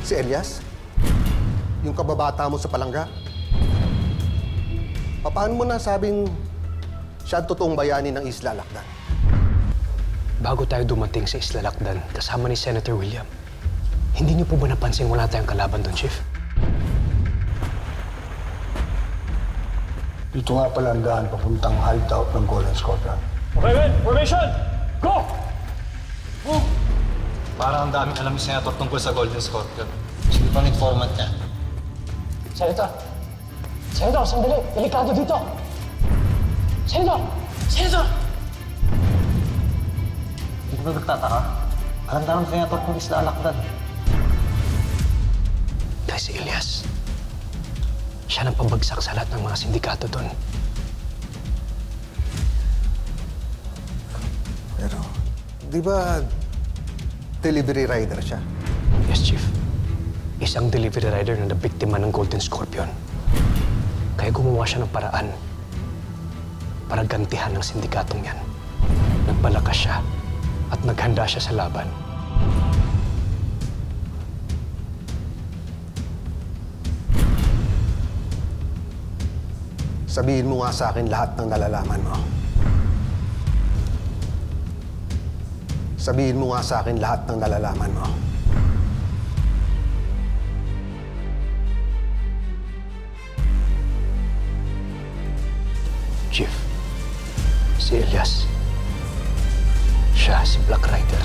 Si Elias? Yung kababata mo sa palangga? Paano mo nasabing siya ang totoong bayani ng Isla Lakdan? Bago tayo dumating sa Isla Lakdan, kasama ni Senator William, hindi niyo po ba napansin wala tayong kalaban doon, Chief? Dito nga pala ang daan papuntang hideout ng Golden Scorpion. Okay, men! Formation! Go! Oh! Parang ang daming alam ni Senator tungkol sa Golden Scorpion. Sino pang informant niya? Senator! Senator, sandali! Delikado dito! Senator! Senator! Hindi ko ba nagtataka? Alam na ng Senator kung Isla Lakdan. Dahil si Elias, siya nang pabagsak sa lahat ng mga sindikato doon. Pero, di ba delivery rider siya? Yes, Chief. Isang delivery rider na nabiktima ng Golden Scorpion. Kaya gumawa siya ng paraan para gantihan ng sindikatong yan. Nagpalakas siya at naghanda siya sa laban. Sabihin mo nga sa akin lahat ng nalalaman mo. Sabihin mo nga sa akin lahat ng nalalaman mo. Chief, si Elias, siya si Black Rider.